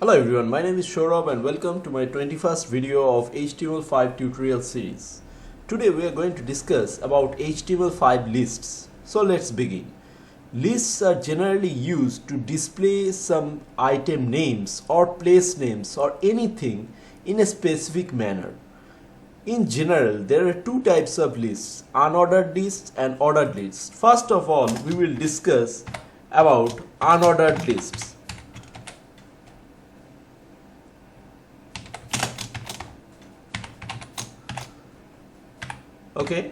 Hello everyone, my name is Shorab and welcome to my 21st video of HTML5 tutorial series. Today we are going to discuss about HTML5 lists. So let's begin. Lists are generally used to display some item names or place names or anything in a specific manner. In general, there are two types of lists, unordered lists and ordered lists. First of all, we will discuss about unordered lists. Okay,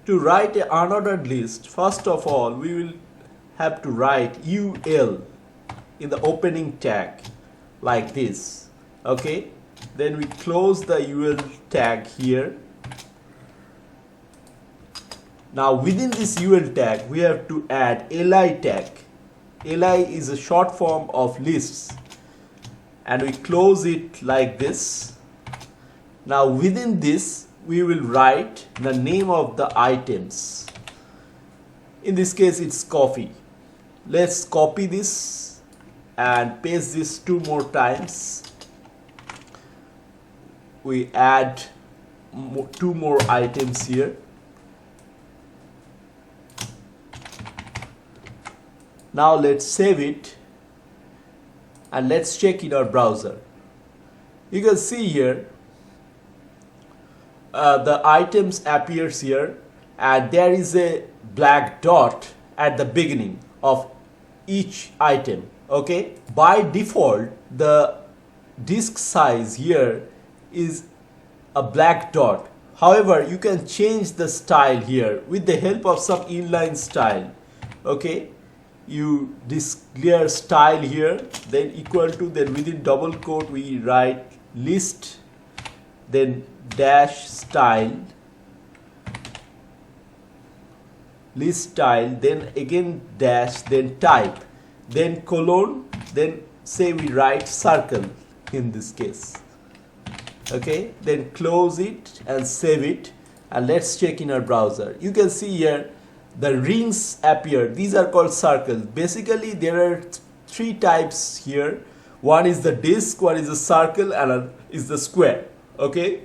to write an unordered list, first of all we will have to write ul in the opening tag like this. Okay, then we close the ul tag here. Now within this ul tag we have to add li tag. Li is a short form of lists and we close it like this. Now within this we will write the name of the items. In this case it's coffee. Let's copy this and paste this two more times. We add two more items here. Now let's save it and let's check in our browser. You can see here the items appears here and there is a black dot at the beginning of each item. Okay, by default the disk size here is a black dot. However, you can change the style here with the help of some inline style. Okay, you declare style here, then equal to, then within double quote we write list, then dash style, list style, then again dash, then type, then colon, then say we write circle in this case. Okay, then close it and save it and let's check in our browser. You can see here the rings appear. These are called circles. Basically there are three types here. One is the disk, one is the circle, and is the square. Okay,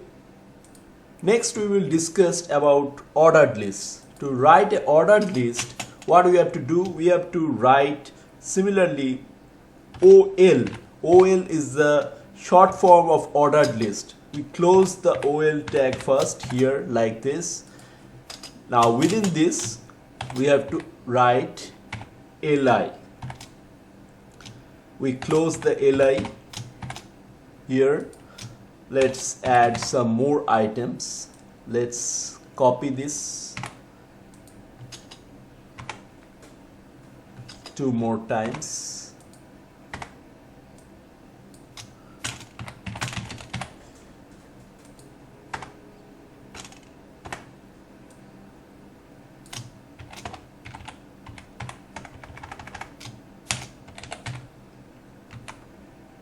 next we will discuss about ordered lists. To write an ordered list, what we have to do, we have to write similarly OL. OL is the short form of ordered list. We close the OL tag first here like this. Now within this we have to write li. We close the li here. Let's add some more items. Let's copy this two more times.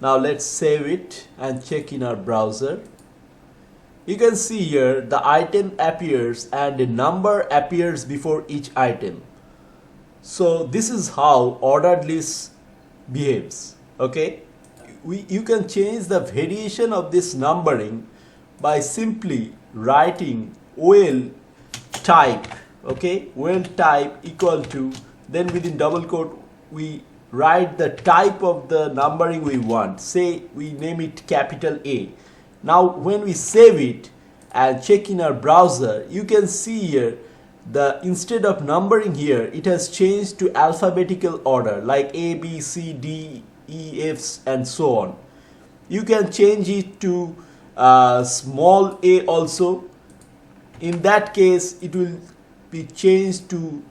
Now let's save it and check in our browser. You can see here the item appears and a number appears before each item. So this is how ordered list behaves. Okay, you can change the variation of this numbering by simply writing OL type. Okay, OL type equal to, then within double quote we write the type of the numbering we want. Say we name it capital A. Now when we save it and check in our browser, you can see here the instead of numbering here it has changed to alphabetical order like A, B, C, D, E, F and so on. You can change it to small a also. In that case it will be changed to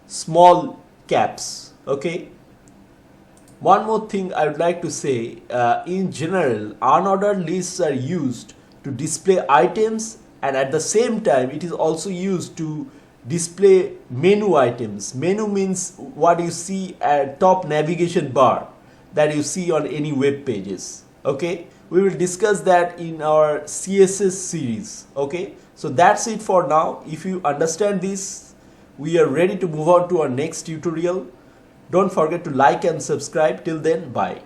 small caps. Okay, one more thing I would like to say, in general unordered lists are used to display items and at the same time it is also used to display menu items. Menu means what you see at top navigation bar that you see on any web pages. Okay, we will discuss that in our CSS series. Okay, so that's it for now. If you understand this, we are ready to move on to our next tutorial. Don't forget to like and subscribe. Till then, bye.